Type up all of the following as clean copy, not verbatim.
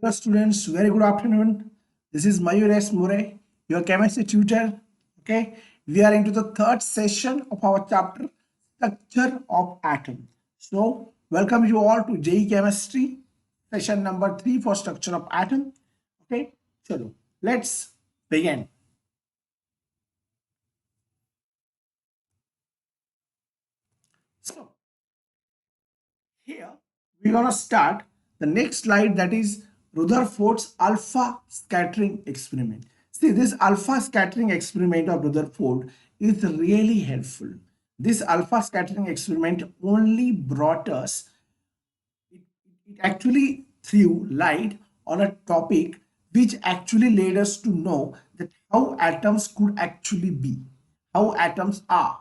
Hello students, very good afternoon. This is Mayur S. Mure, your chemistry tutor. Okay, we are into the third session of our chapter, Structure of Atom. So, welcome you all to JEE Chemistry, session number 3 for Structure of Atom. Okay, so let's begin. So, here we're gonna start the next slide, that is Rutherford's alpha scattering experiment. See, this alpha scattering experiment of Rutherford is really helpful. This alpha scattering experiment only brought us, it actually threw light on a topic which actually led us to know that how atoms could actually be, how atoms are,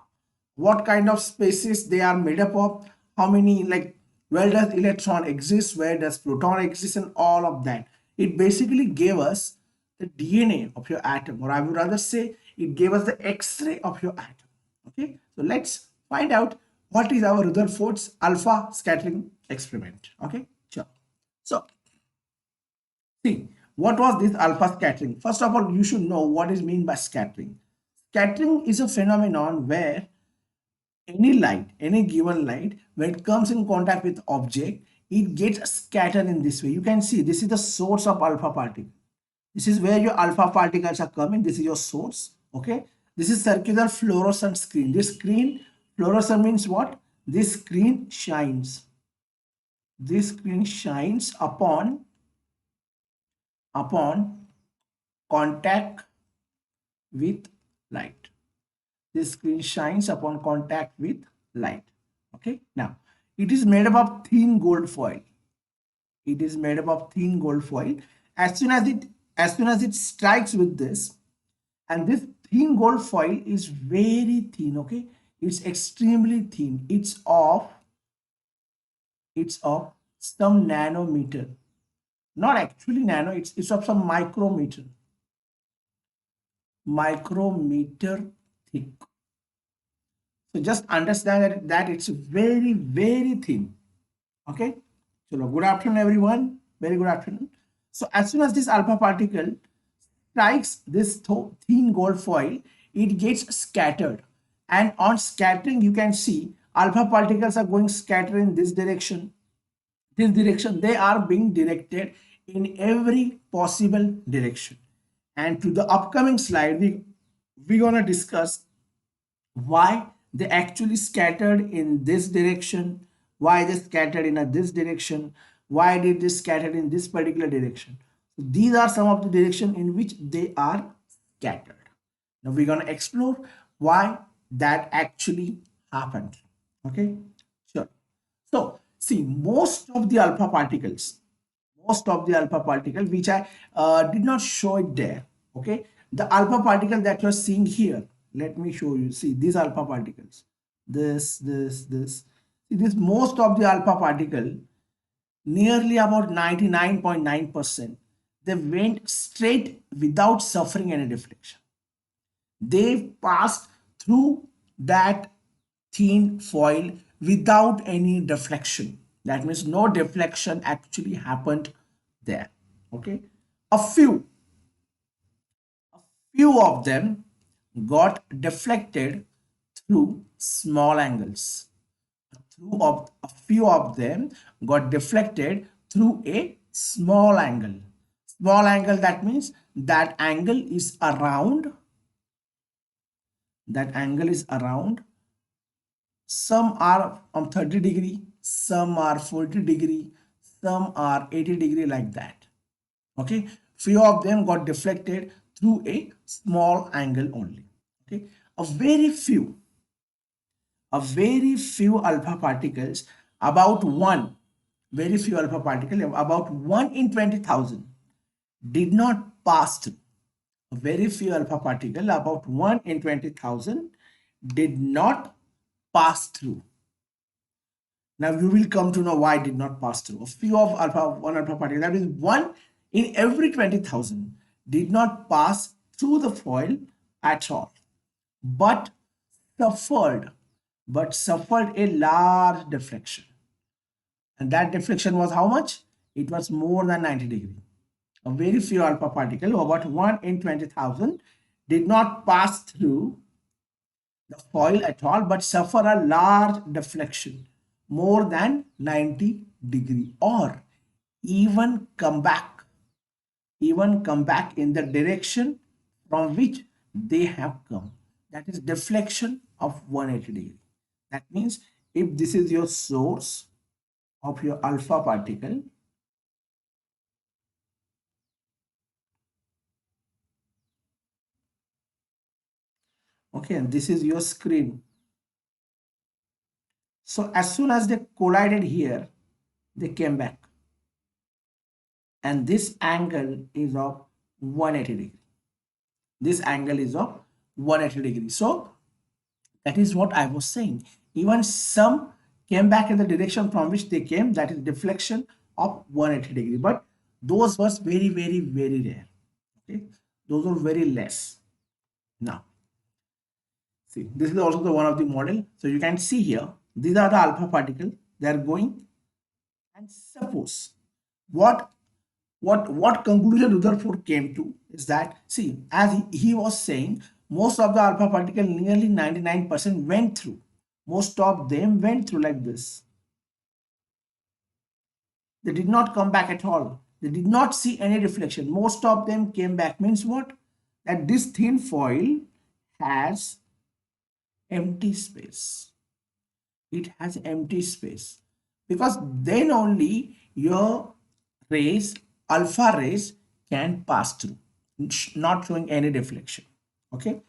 what kind of species they are made up of, how many, like, where does electron exist, where does proton exist, and all of that. It basically gave us the DNA of your atom, or I would rather say it gave us the X-ray of your atom. Okay, so let's find out what is our Rutherford's alpha scattering experiment. Okay, sure. So see, what was this alpha scattering? First of all, you should know what is meant by scattering. Scattering is a phenomenon where any light, any given light, when it comes in contact with object, it gets scattered in this way. You can see this is the source of alpha particle. This is where your alpha particles are coming. This is your source. Okay. This is circular fluorescent screen. This screen, fluorescent means what? This screen shines. This screen shines upon contact with light. This screen shines upon contact with light. Okay. Now, it is made up of thin gold foil. It is made up of thin gold foil. As soon as it strikes with this, and this thin gold foil is very thin. Okay, it's extremely thin. It's of some nanometer, not actually nano. It's of some micrometer thick. So just understand that it's very, very thin. Okay. So good afternoon, everyone. Very good afternoon. So as soon as this alpha particle strikes this thin gold foil, it gets scattered. And on scattering, you can see alpha particles are going scattered in this direction. This direction, they are being directed in every possible direction. And to the upcoming slide, we're gonna discuss why they actually scattered in this direction, why they scattered in this direction, why did they scattered in this particular direction. So these are some of the direction in which they are scattered. Now we're going to explore why that actually happened. Okay, sure. So see, most of the alpha particles, which I did not show it there. Okay, the alpha particle that you're seeing here, let me show you. See, these alpha particles, this. See, this, most of the alpha particle, nearly about 99.9%, they went straight without suffering any deflection. They passed through that thin foil without any deflection. That means no deflection actually happened there. Okay, a few of them got deflected through small angles. A few of them got deflected through a small angle. Small angle, that means that angle is around. Some are on 30 degree, some are 40 degree, some are 80 degree, like that. Okay, few of them got deflected through a small angle only. Okay, a very few alpha particles, about one in 20,000 did not pass through. A very few alpha particle, about 1 in 20,000, did not pass through. Now you will come to know why did not pass through. A few of one alpha particle, that is 1 in every 20,000, did not pass through the foil at all, but suffered a large deflection. And that deflection was how much? It was more than 90 degree. A very few alpha particle, about 1 in 20,000, did not pass through the foil at all but suffer a large deflection more than 90 degree, or even come back in the direction from which they have come. That is deflection of 180 degree. That means if this is your source of your alpha particle, okay, and this is your screen. So as soon as they collided here, they came back, and this angle is of 180 degree. This angle is of 180 degree. So that is what I was saying. Even some came back in the direction from which they came, that is deflection of 180 degree. But those was very, very, very rare. Okay, those were very less. Now, see, this is also the one of the model. So you can see here, these are the alpha particles. They are going, and suppose what conclusion Rutherford came to is that, see, as he was saying, most of the alpha particle, nearly 99% went through. Most of them went through like this. They did not come back at all. They did not see any reflection. Most of them came back. Means what? That this thin foil has empty space. It has empty space, because then only your rays, alpha rays, can pass through, not showing any deflection. Okay,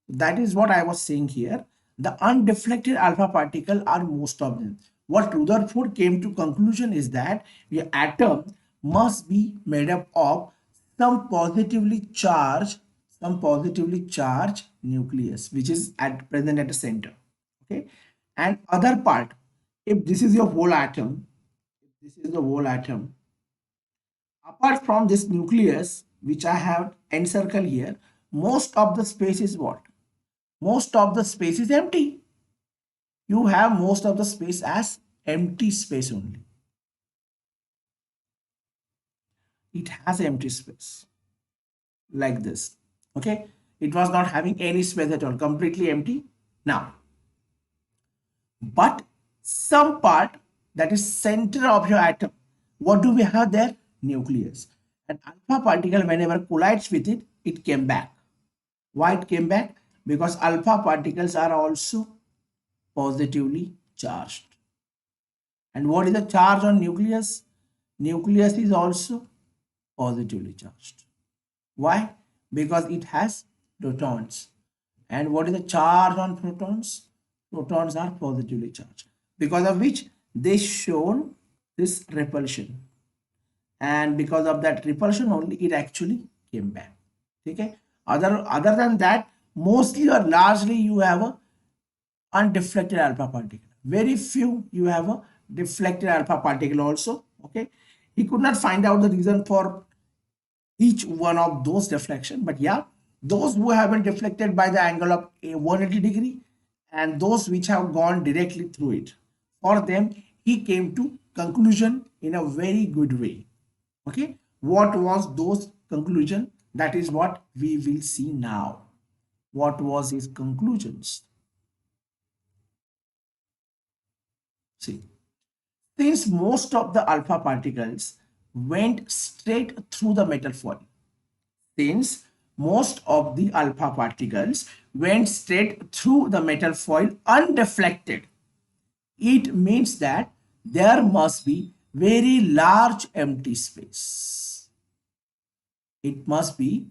that is what I was saying here. The undeflected alpha particle are most of them. What Rutherford came to conclusion is that your atom must be made up of some positively charged nucleus, which is at present at the center. Okay, and other part, if this is your whole atom, this is the whole atom, apart from this nucleus which I have encircled here, most of the space is what? Most of the space is empty. You have most of the space as empty space only. It has empty space like this. Okay, it was not having any space at all, completely empty. Now, but some part, that is center of your atom, what do we have there? Nucleus. And alpha particle, whenever collides with it, it came back. Why it came back? Because alpha particles are also positively charged. And what is the charge on nucleus? Nucleus is also positively charged. Why? Because it has protons. And what is the charge on protons? Protons are positively charged, because of which they shown this repulsion. And because of that repulsion only, it actually came back. Okay. Other than that, mostly or largely you have a undeflected alpha particle. Very few you have a deflected alpha particle also. Okay. He could not find out the reason for each one of those deflection, but yeah, those who have been deflected by the angle of a 180 degree and those which have gone directly through it, for them he came to conclusion in a very good way. Okay, what was those conclusion? That is what we will see now. What was his conclusions? See, since most of the alpha particles went straight through the metal foil, since most of the alpha particles went straight through the metal foil undeflected, it means that there must be very large empty space. It must be,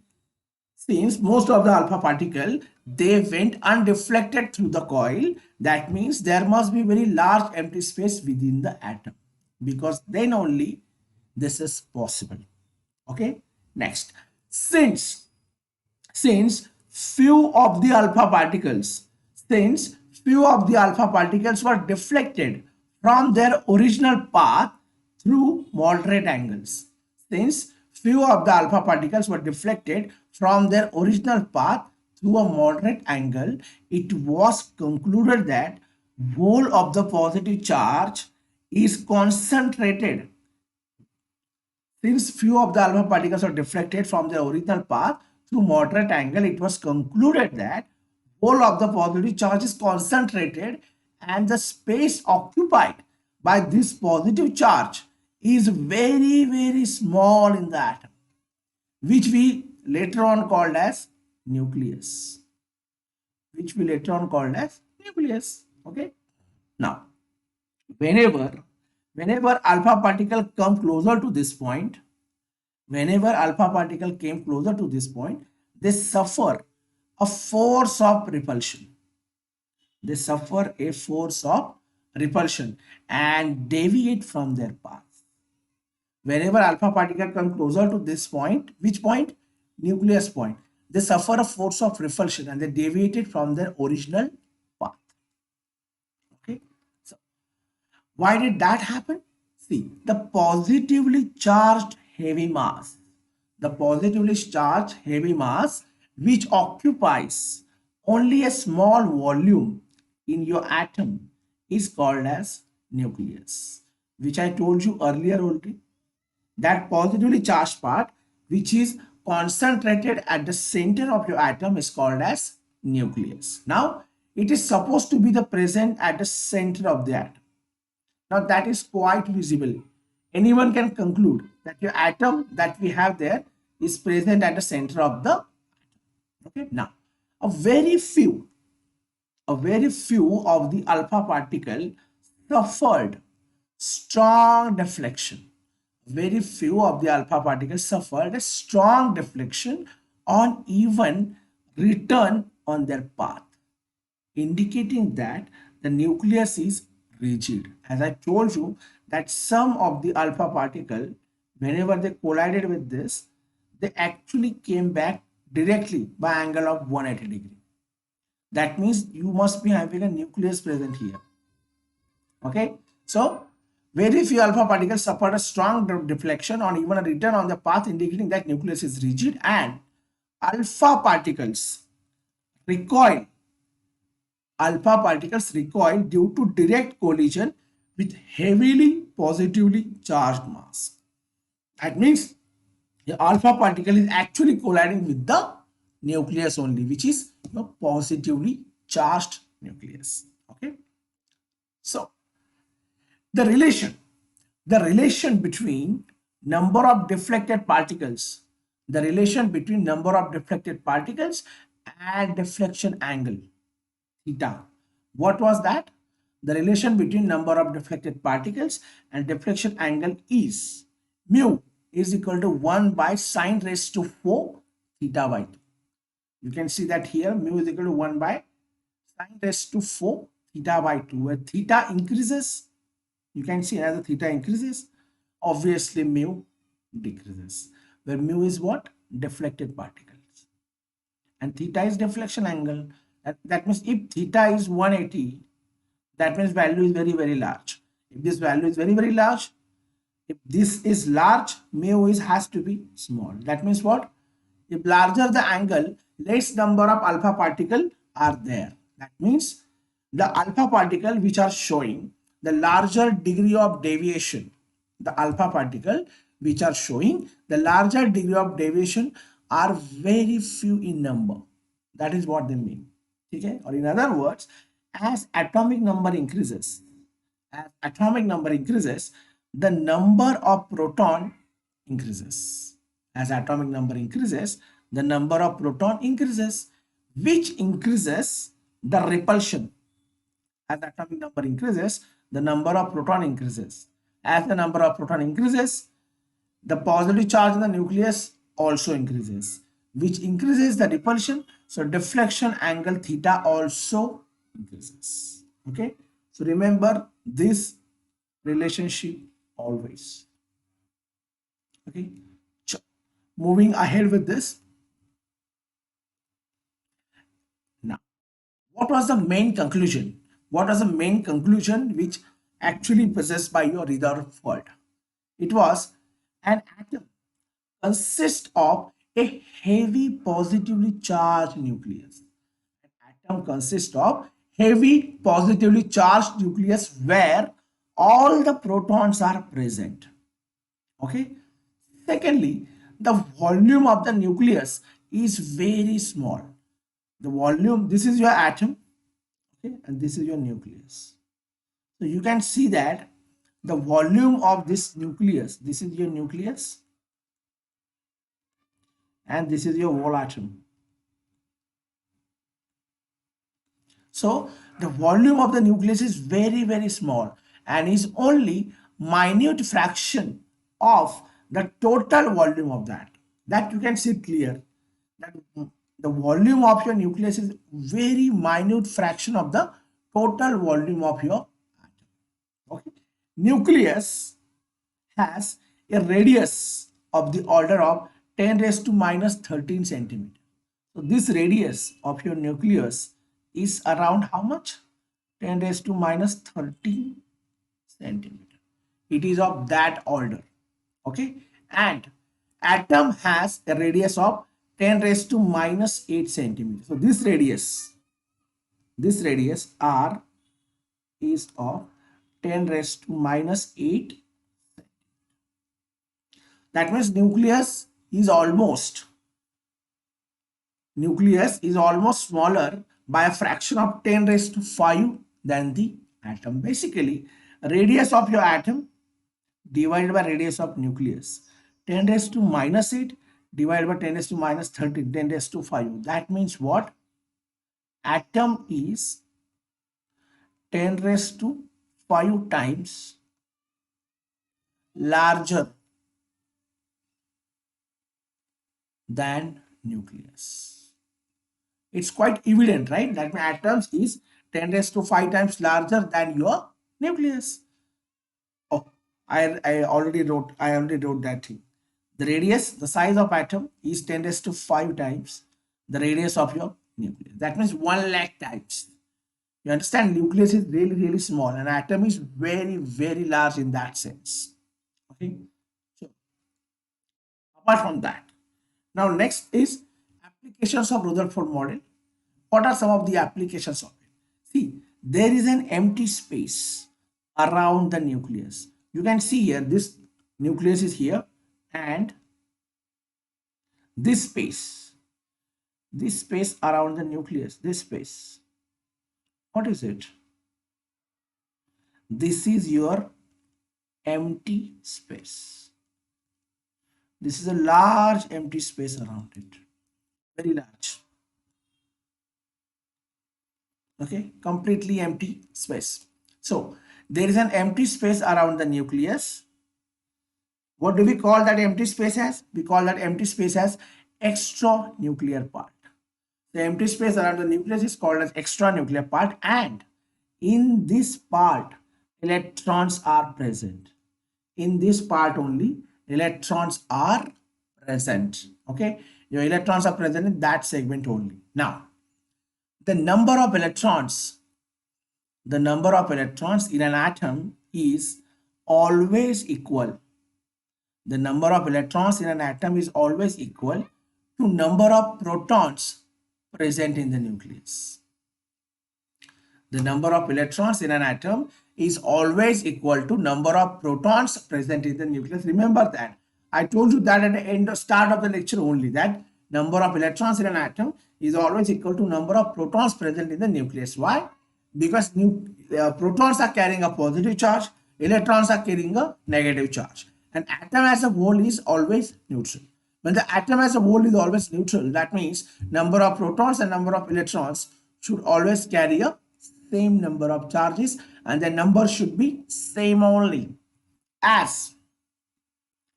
since most of the alpha particle, they went undeflected through the coil, that means there must be very large empty space within the atom, because then only this is possible. Okay, next, since few of the alpha particles, were deflected from their original path through moderate angles, since few of the alpha particles were deflected from their original path through a moderate angle, it was concluded that whole of the positive charge is concentrated Since few of the alpha particles are deflected from their original path through moderate angle, it was concluded that whole of the positive charge is concentrated and the space occupied by this positive charge is very small in the atom, which we later on called as nucleus. Okay. Now, whenever alpha particle come closer to this point, whenever alpha particle came closer to this point, they suffer a force of repulsion. They suffer a force of repulsion and deviate from their path. Whenever alpha particle come closer to this point, which point? Nucleus point. They suffer a force of repulsion and they deviated from their original path. Okay. So why did that happen? See, the positively charged heavy mass, which occupies only a small volume in your atom is called as nucleus, which I told you earlier already. That positively charged part which is concentrated at the center of your atom is called as nucleus. Now, it is supposed to be the present at the center of the atom. Now that is quite visible. Anyone can conclude that your atom that we have there is present at the center of the atom. Okay. Now, a very few of the alpha particle suffered strong deflection. Very few of the alpha particles suffered a strong deflection on even return on their path, indicating that the nucleus is rigid. As I told you that some of the alpha particle, whenever they collided with this, they actually came back directly by angle of 180 degree. That means you must be having a nucleus present here. Okay. So very few alpha particles suffered a strong deflection on even a return on the path, indicating that nucleus is rigid, and alpha particles recoil due to direct collision with heavily positively charged mass. That means the alpha particle is actually colliding with the nucleus only, which is a positively charged nucleus. Okay. So the relation between number of deflected particles, and deflection angle theta. What was that? The relation between number of deflected particles and deflection angle is mu is equal to 1 by sine raised to 4 theta by 2. You can see that here mu is equal to 1 by sine raised to 4 theta by 2, where theta increases. You can see as the theta increases, obviously mu decreases, where mu is what? Deflected particles. And theta is deflection angle. That means if theta is 180, that means value is very large. If this value is very large, if this is large, mu has to be small. That means what? If larger the angle, less number of alpha particle are there. That means the alpha particle which are showing the larger degree of deviation, are very few in number. That is what they mean. Okay? Or in other words, as atomic number increases, the number of proton increases. As atomic number increases, the number of proton increases, which increases the repulsion. As atomic number increases, the number of proton increases. As the number of proton increases, the positive charge in the nucleus also increases, which increases the repulsion. So deflection angle theta also increases. Okay. So remember this relationship always. Okay. Moving ahead with this. Now, what was the main conclusion? Which actually possessed by your Rutherford? It was an atom consists of a heavy positively charged nucleus. An atom consists of heavy positively charged nucleus where all the protons are present. Okay. Secondly, the volume of the nucleus is very small. The volume, this is your atom, okay, and this is your nucleus. So you can see that the volume of this nucleus, this is your nucleus, and this is your whole atom. So the volume of the nucleus is very, very small and is only minute fraction of the total volume of that. That you can see clear. That the volume of your nucleus is very minute fraction of the total volume of your atom. Okay. Nucleus has a radius of the order of 10 raised to minus 13 centimeter. So this radius of your nucleus is around how much? 10 raised to minus 13 centimeter. It is of that order. Okay. And atom has a radius of 10 raised to minus 8 centimeter. So this radius R is of 10 raised to minus 8. That means nucleus is almost smaller by a fraction of 10 raised to 5 than the atom. Basically, radius of your atom divided by radius of nucleus, 10 raised to minus 8 divided by 10 raised to minus 13, 10 raised to 5. That means what? Atom is 10 raised to 5 times larger than nucleus. It's quite evident, right? That means atoms is 10 raised to 5 times larger than your nucleus. Oh, I already wrote that thing. The radius, the size of atom is 10 raised to 5 times the radius of your nucleus. That means 1 lakh times. You understand? Nucleus is really, really small and atom is very, very large in that sense. Okay. So, apart from that, now next is applications of Rutherford model. What are some of the applications of it? See, there is an empty space around the nucleus. You can see here, this nucleus is here and this space around the nucleus, this space, what is it? This is your empty space. This is a large empty space around it, very large. Okay, completely empty space. So there is an empty space around the nucleus. What do we call that empty space as? We call that empty space as extranuclear part. The empty space around the nucleus is called as extranuclear part, and in this part electrons are present. In this part only electrons are present. Okay, your electrons are present in that segment only. Now the number of electrons in an atom is always equal. The number of electrons in an atom is always equal to number of protons present in the nucleus. The number of electrons in an atom is always equal to number of protons present in the nucleus. Remember that. I told you that at the start of the lecture only, that number of electrons in an atom is always equal to number of protons present in the nucleus. Why? Because protons are carrying a positive charge, electrons are carrying a negative charge. An atom as a whole is always neutral. When the atom as a whole is always neutral, that means number of protons and number of electrons should always carry a same number of charges, and the number should be same only. As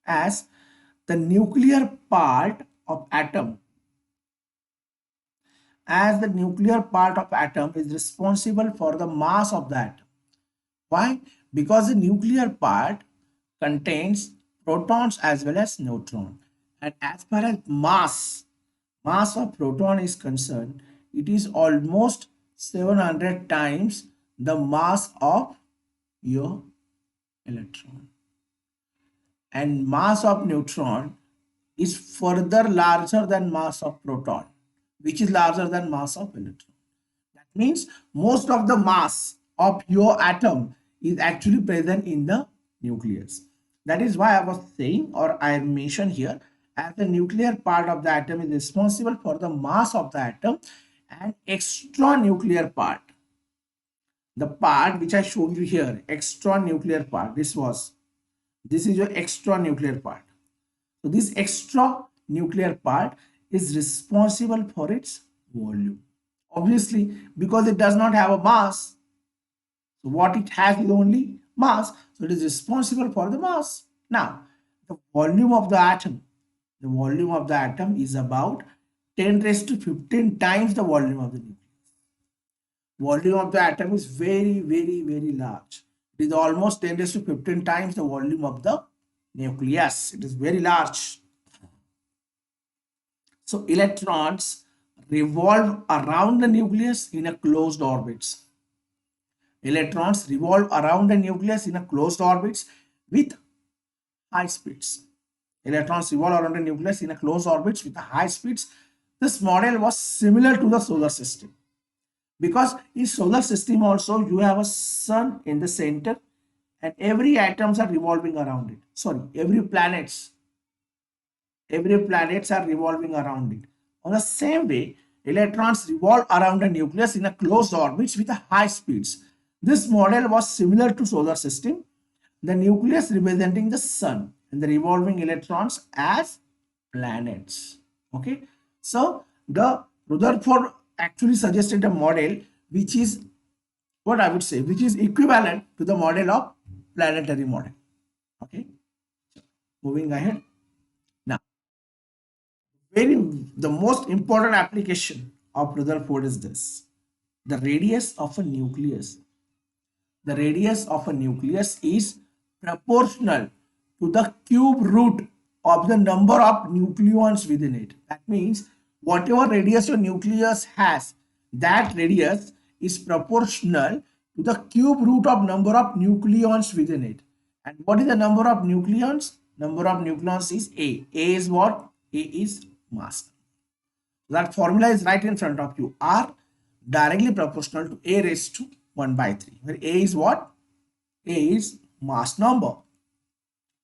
the nuclear part of atom is responsible for the mass of the atom. Why? Because the nuclear part contains protons as well as neutrons, and as far as mass of proton is concerned, it is almost 700 times the mass of your electron, and mass of neutron is further larger than mass of proton, which is larger than mass of electron. That means most of the mass of your atom is actually present in the nucleus. That is why I was saying, or I mentioned here, as the nuclear part of the atom is responsible for the mass of the atom, and extra nuclear part, the part which I showed you here, extra nuclear part, this is your extra nuclear part. So this extra nuclear part is responsible for its volume. Obviously, because it does not have a mass, so what it has is only mass, so it is responsible for the mass. Now, the volume of the volume of the atom is about 10 raised to 15 times the volume of the nucleus. Volume of the atom is very, very, very large. It is almost 10 raised to 15 times the volume of the nucleus. It is very large. So electrons revolve around the nucleus in a closed orbits. Electrons revolve around the nucleus in a closed orbits with high speeds. Electrons revolve around the nucleus in a closed orbits with high speeds. This model was similar to the solar system, because in solar system also you have a sun in the center and every atoms are revolving around it. Sorry, every planets are revolving around it. On the same way, electrons revolve around the nucleus in a closed orbits with high speeds. This model was similar to solar system, the nucleus representing the sun and the revolving electrons as planets. Okay, so the Rutherford actually suggested a model which is what I would say, which is equivalent to the model of planetary model. Okay, moving ahead. Now, the most important application of Rutherford is this: the radius of a nucleus. The radius of a nucleus is proportional to the cube root of the number of nucleons within it. That means whatever radius your nucleus has, that radius is proportional to the cube root of number of nucleons within it. And what is the number of nucleons? Number of nucleons is A. A is what? A is mass. That formula is right in front of you. R directly proportional to A raised to 1 by 3. Where A is what? A is mass number.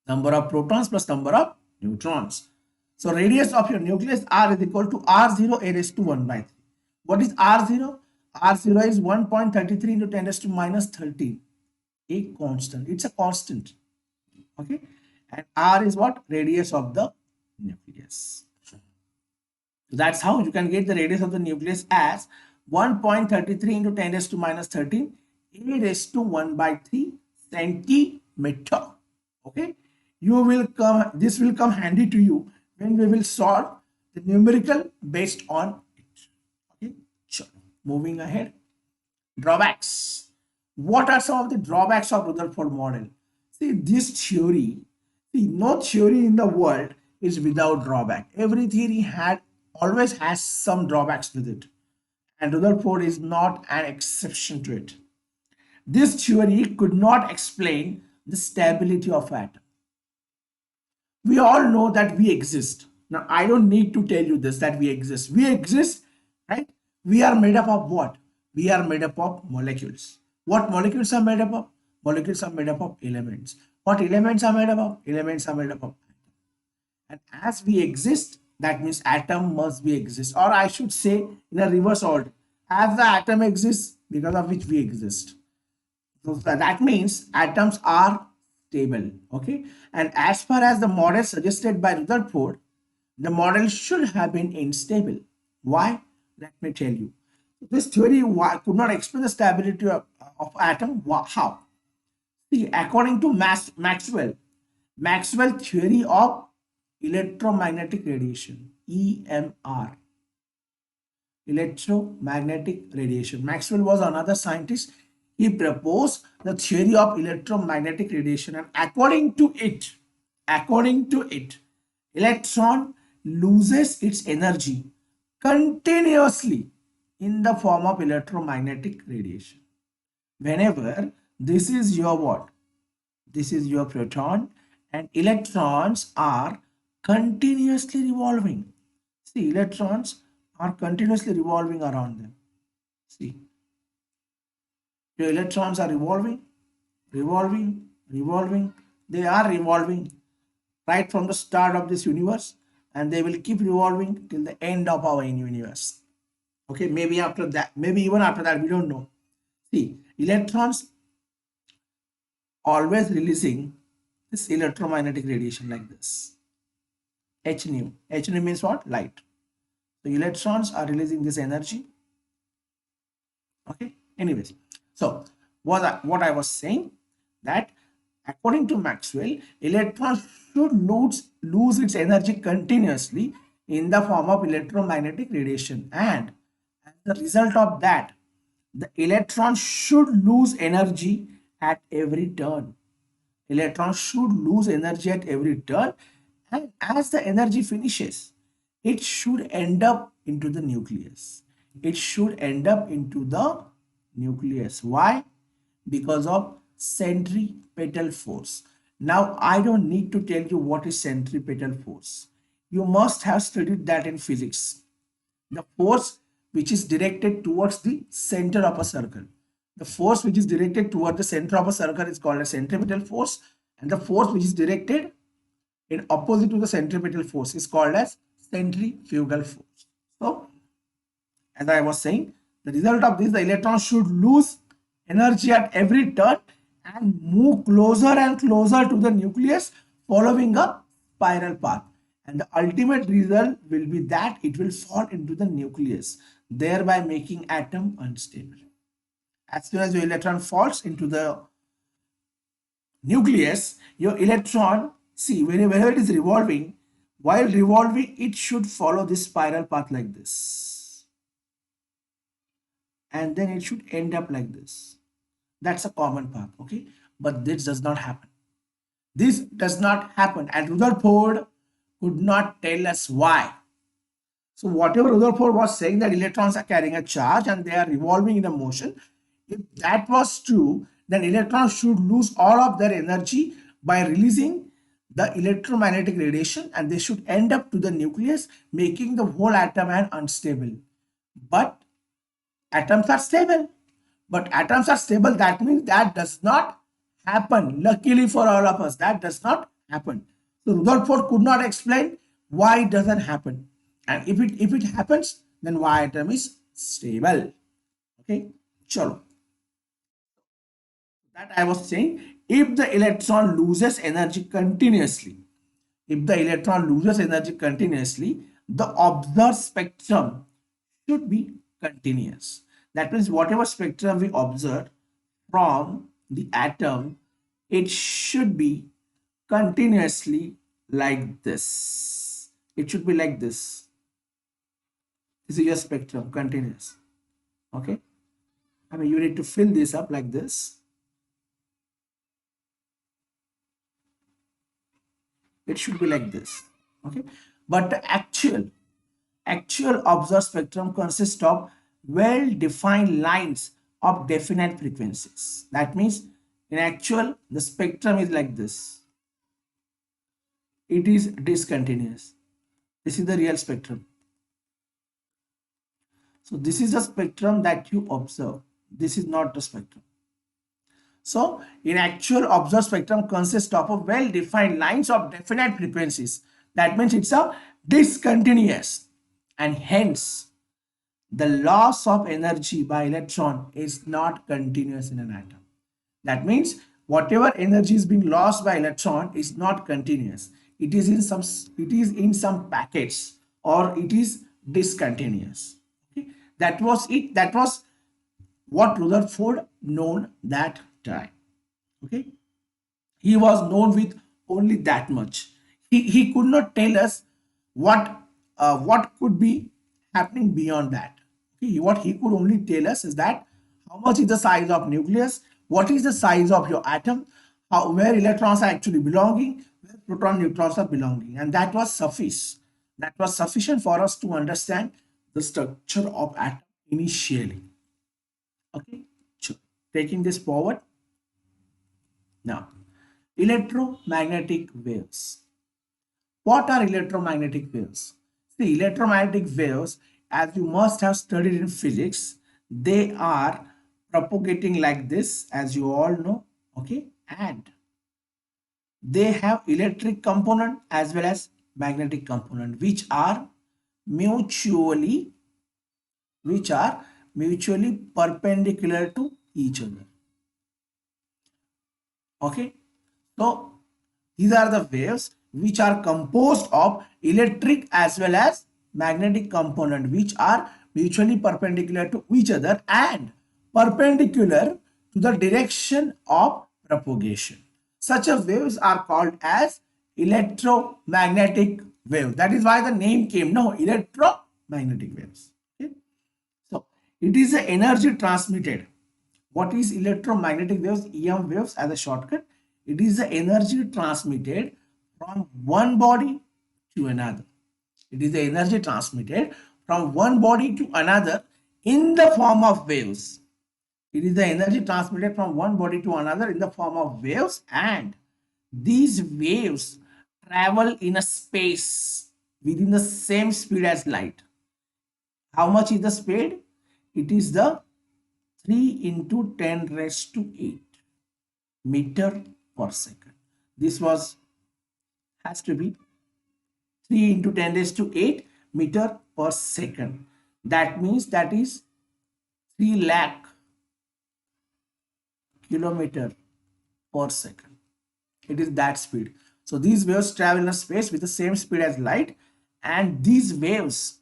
Number of protons plus number of neutrons. So radius of your nucleus R is equal to R0 A raised to 1 by 3. What is R0? R0 is 1.33 into 10 raised to minus 13. A constant. It's a constant. Okay. And R is what? Radius of the nucleus. So that's how you can get the radius of the nucleus as 1.33 into 10 raised to minus 13 A raised to 1 by 3 centimeter. Okay. This will come handy to you when we will solve the numerical based on it. Okay. Sure. Moving ahead. Drawbacks. What are some of the drawbacks of Rutherford model? See, this theory, no theory in the world is without drawback. Every theory always has some drawbacks with it. And Rutherford is not an exception to it. This theory could not explain the stability of atom. We all know that we exist. Now, I don't need to tell you this, that we exist. We exist, right? We are made up of what? We are made up of molecules. What molecules are made up of? Molecules are made up of elements. What elements are made up of? Elements are made up of. And as we exist, that means atom must be exist. Or I should say in a reverse order. As the atom exists, because of which we exist. So that means atoms are stable. Okay. And as far as the model suggested by Rutherford, the model should have been unstable. Why? Let me tell you. This theory could not explain the stability of atom. How? See, according to Maxwell theory of electromagnetic radiation, EMR, electromagnetic radiation. Maxwell was another scientist. He proposed the theory of electromagnetic radiation, and according to it, electron loses its energy continuously in the form of electromagnetic radiation. Whenever this is your what? This is your proton, and electrons are continuously revolving. See, electrons are continuously revolving around them. See, your electrons are revolving, They are revolving right from the start of this universe, and they will keep revolving till the end of our universe. Okay, maybe after that, maybe even after that, we don't know. See, electrons always releasing this electromagnetic radiation like this. H nu. H nu means what? Light. So electrons are releasing this energy. Okay. Anyways, so what I was saying, that according to Maxwell, electrons should lose its energy continuously in the form of electromagnetic radiation, and as the result of that, the electron should lose energy at every turn. Electrons should lose energy at every turn, and as the energy finishes, it should end up into the nucleus. It should end up into the nucleus. Why? Because of centripetal force. Now, I don't need to tell you what is centripetal force. You must have studied that in physics. The force which is directed towards the center of a circle. The force which is directed toward the center of a circle is called a centripetal force, and the force which is directed in opposite to the centripetal force is called as centrifugal force. So, as I was saying, the result of this, the electron should lose energy at every turn and move closer and closer to the nucleus following a spiral path. And the ultimate result will be that it will fall into the nucleus, thereby making atom unstable. As soon as your electron falls into the nucleus, your electron, see, whenever it is revolving, while revolving, it should follow this spiral path like this. And then it should end up like this. That's a common path, okay? But this does not happen. This does not happen, and Rutherford could not tell us why. So whatever Rutherford was saying, that electrons are carrying a charge and they are revolving in a motion, if that was true, then electrons should lose all of their energy by releasing the electromagnetic radiation, and they should end up to the nucleus, making the whole atom an unstable. But atoms are stable. But atoms are stable, that means that does not happen. Luckily for all of us, that does not happen. So Rutherford could not explain why it doesn't happen. And if it happens, then why atom is stable. Okay, chalo. That I was saying, if the electron loses energy continuously, if the electron loses energy continuously, the observed spectrum should be continuous. That means whatever spectrum we observe from the atom, it should be continuously like this. It should be like this. This is your spectrum, continuous. Okay. I mean, you need to fill this up like this. It should be like this. Okay. But the actual observed spectrum consists of well-defined lines of definite frequencies. That means in actual, the spectrum is like this. It is discontinuous. This is the real spectrum. So this is the spectrum that you observe. This is not the spectrum. So in actual, observed spectrum consists of a well-defined lines of definite frequencies. That means it's a discontinuous, and hence the loss of energy by electron is not continuous in an atom. That means whatever energy is being lost by electron is not continuous. It is in some packets, or it is discontinuous. Okay? That was it. That was what Rutherford known that time. Okay, he was known with only that much. He could not tell us what could be happening beyond that. Okay, what he could only tell us is that how much is the size of nucleus, what is the size of your atom, where electrons are actually belonging, where proton neutrons are belonging, and that was suffice. That was sufficient for us to understand the structure of atom initially. Okay, so taking this forward now, electromagnetic waves. What are electromagnetic waves? The electromagnetic waves, as you must have studied in physics, they are propagating like this, as you all know. Okay, and they have electric component as well as magnetic component, which are mutually perpendicular to each other. Okay, so these are the waves which are composed of electric as well as magnetic component, which are mutually perpendicular to each other and perpendicular to the direction of propagation. Such a waves are called as electromagnetic waves. That is why the name came, no, electromagnetic waves. Okay? So it is the energy transmitted. What is electromagnetic waves? EM waves as a shortcut. It is the energy transmitted from one body to another. It is the energy transmitted from one body to another in the form of waves. It is the energy transmitted from one body to another in the form of waves, and these waves travel in a space within the same speed as light. How much is the speed? It is the 3 into 10 raised to 8 meter per second. This has to be 3 into 10 raised to 8 meter per second. That means that is 3 lakh kilometer per second. It is that speed. So these waves travel in a space with the same speed as light, and these waves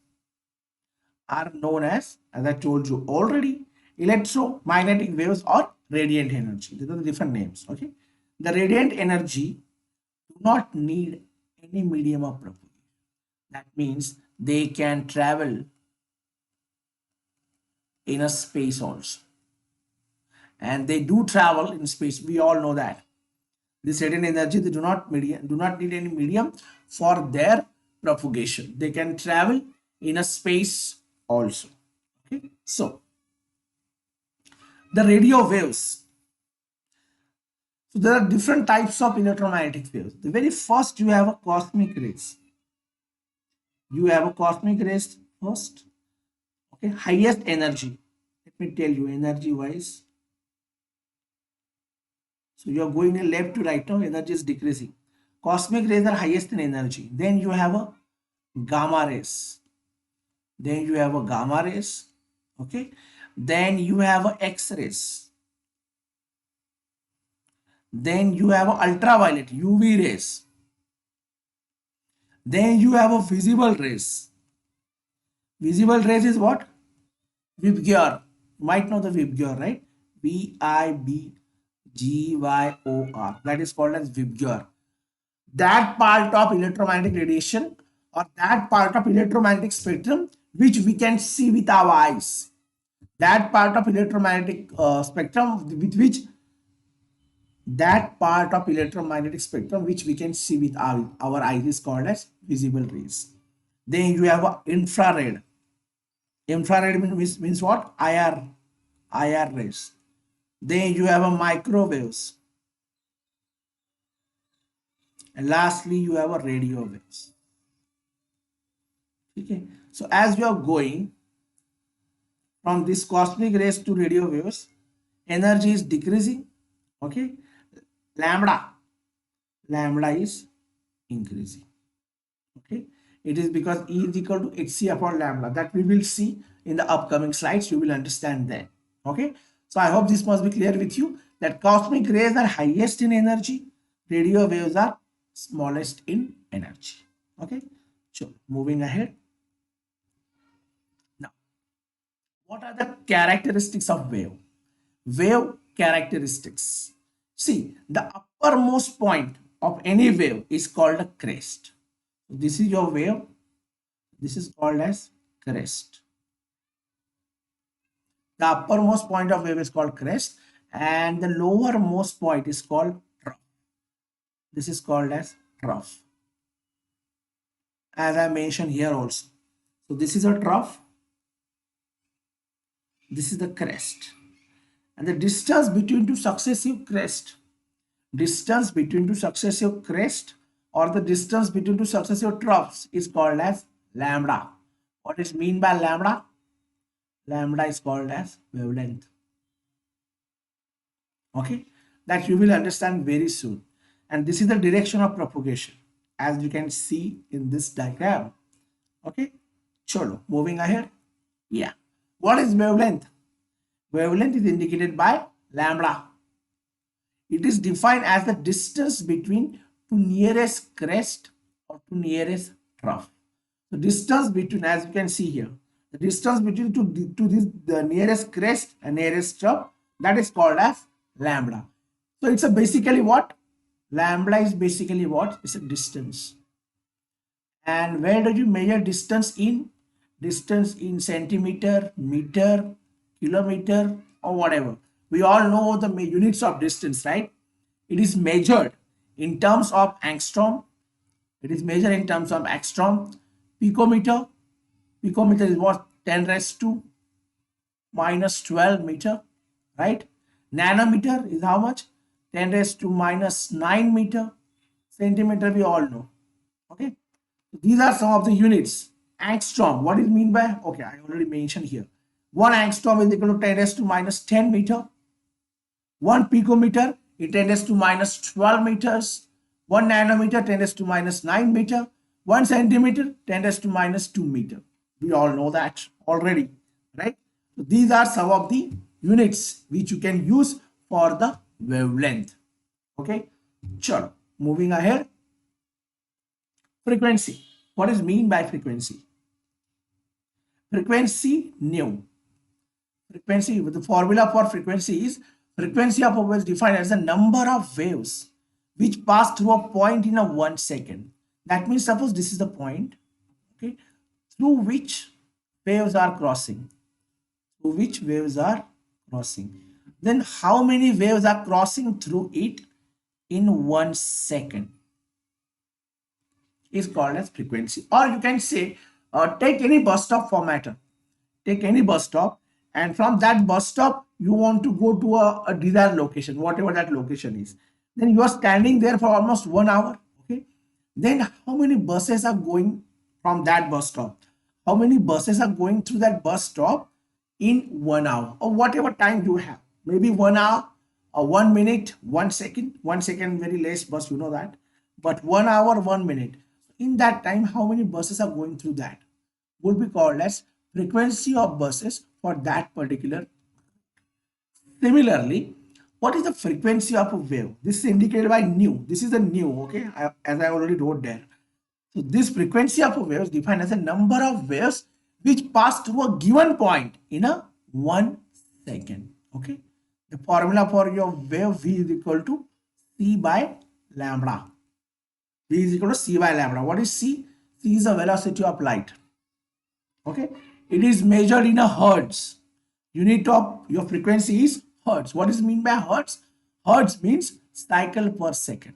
are known as I told you already, electromagnetic waves or radiant energy. These are the different names. Okay, the radiant energy do not need any medium of propagation. That means they can travel in a space also, and they do travel in space. We all know that this radiant energy, they do not need any medium for their propagation. They can travel in a space also. Okay, so the radio waves. So there are different types of electromagnetic waves. The very first, you have a cosmic rays. You have a cosmic rays first. Okay, highest energy. Let me tell you, energy wise. So you are going in left to right now, energy is decreasing. Cosmic rays are highest in energy. Then you have a gamma rays. Then you have a gamma rays. Okay. Then you have a X rays. Then you have a ultraviolet, UV rays. Then you have a visible rays. Visible rays is what? Vibgyor. You might know the Vibgyor, right? Vibgyor. That is called as Vibgyor. That part of electromagnetic radiation or that part of electromagnetic spectrum which we can see with our eyes. That part of electromagnetic spectrum with which that part of electromagnetic spectrum which we can see with our eyes is called as visible rays. Then you have a infrared. Infrared means what? IR rays. Then you have a microwaves. And lastly, you have a radio waves. Okay. So as we are going from this cosmic rays to radio waves, energy is decreasing. Okay. Lambda is increasing. Okay. It is because E is equal to hc upon lambda, that we will see in the upcoming slides. You will understand that. Okay. So I hope this must be clear with you that cosmic rays are highest in energy, radio waves are smallest in energy. Okay. So moving ahead. Now, what are the characteristics of wave? Wave characteristics. See, the uppermost point of any wave is called a crest. This is your wave. This is called as crest. The uppermost point of wave is called crest, and the lowermost point is called trough. This is called as trough, as I mentioned here also. So this is a trough. This is the crest, and the distance between two successive crests, or the distance between two successive troughs is called as lambda. What is mean by lambda? Lambda is called as wavelength. Okay, that you will understand very soon. and this is the direction of propagation, as you can see in this diagram. Okay, chalo, moving ahead. Yeah, what is wavelength? Wavelength is indicated by lambda. It is defined as the distance between two nearest crest or two nearest trough. The distance between, as you can see here, the distance between the nearest crest and nearest trough, that is called as lambda. So it's a basically what? Lambda is basically what? It's a distance. And where do you measure distance in? Distance in centimeter, meter, kilometer, or whatever. We all know the units of distance, right? It is measured in terms of angstrom. It is measured in terms of angstrom. Picometer. Picometer is what? 10 raised to minus 12 meter, right? Nanometer is how much? 10 raised to minus 9 meter. Centimeter we all know. Okay. These are some of the units. Angstrom, what is mean by? Okay, I already mentioned here. 1 angstrom is equal to 10 raised to minus 10 meter. 1 picometer is 10 raised to minus 12 meters. 1 nanometer 10 raised to minus 9 meter. 1 centimeter 10 raised to minus 2 meter. We all know that already, right? So these are some of the units which you can use for the wavelength. Okay, sure. Moving ahead. Frequency. What is mean by frequency? Frequency nu. Frequency, the formula for frequency is frequency of a wave is defined as the number of waves which pass through a point in a 1 second. That means suppose this is the point, okay, through which waves are crossing. Through which waves are crossing. Then how many waves are crossing through it in 1 second is called as frequency. Or you can say take any bus stop for matter. Take any bus stop, and from that bus stop you want to go to a desired location, whatever that location is. Then you are standing there for almost 1 hour. Okay, then how many buses are going from that bus stop? How many buses are going through that bus stop in 1 hour, or whatever time you have? Maybe 1 hour or 1 minute, 1 second. 1 second very less bus, you know that, but 1 hour, 1 minute. In that time, how many buses are going through that would be called as frequency of buses for that particular. Similarly, what is the frequency of a wave? This is indicated by nu. This is the nu, okay, as I already wrote there. So this frequency of a wave is defined as a number of waves which pass through a given point in a 1 second. Okay, the formula for your wave V is equal to C by lambda. V is equal to C by lambda. What is C? C is the velocity of light. Okay, it is measured in a hertz. Unit of your frequency is hertz. What is mean by hertz? Hertz means cycle per second.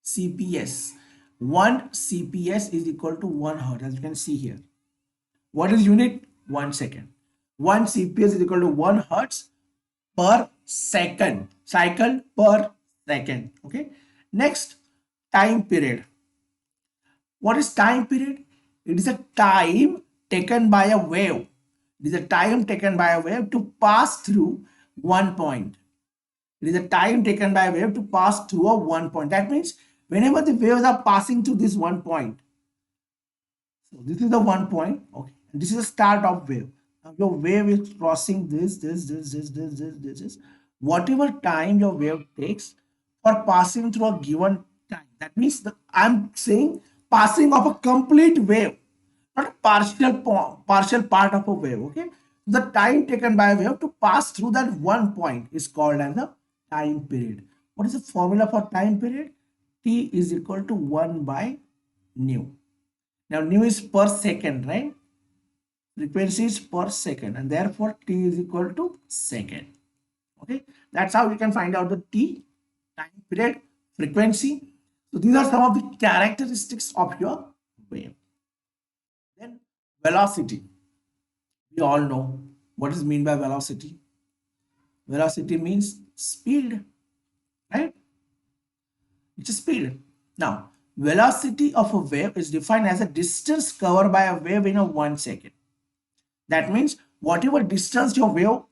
CPS. 1 CPS is equal to 1 hertz, as you can see here. What is unit? 1 second. 1 CPS is equal to 1 hertz per second. Cycle per second. Okay. Next, time period. What is time period? It is a time taken by a wave. It is a time taken by a wave to pass through one point. It is a time taken by a wave to pass through a one point. That means whenever the waves are passing through this one point. So this is the one point. Okay. And this is the start of wave. Now your wave is crossing this. Whatever time your wave takes for passing through a given time. That means I'm saying passing of a complete wave, not a partial part of a wave. Okay, the time taken by a wave to pass through that one point is called as the time period. What is the formula for time period? T is equal to 1 by nu. Now nu is per second, right? Frequency is per second, and therefore T is equal to second. Okay, that's how you can find out the T, time period, frequency. So these are some of the characteristics of your wave. Then velocity. We all know what is mean by velocity. Velocity means speed, right? It's a speed. Now, velocity of a wave is defined as a distance covered by a wave in a 1 second. That means whatever distance your wave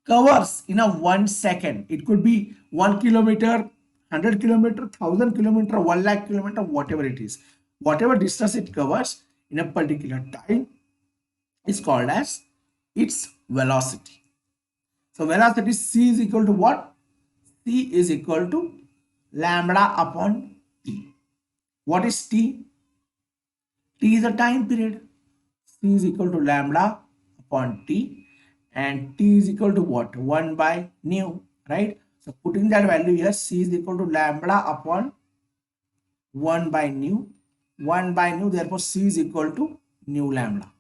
covers in a 1 second. It could be 1 kilometer, 100 kilometer, 1,000 kilometer, 1 lakh kilometer, whatever it is. Whatever distance it covers in a particular time is called as its velocity. So velocity c is equal to what? C is equal to lambda upon t. What is t? T is a time period. C is equal to lambda upon t, and t is equal to what? 1 by nu, right? So putting that value here, c is equal to lambda upon 1 by nu. 1 by nu, therefore c is equal to nu lambda.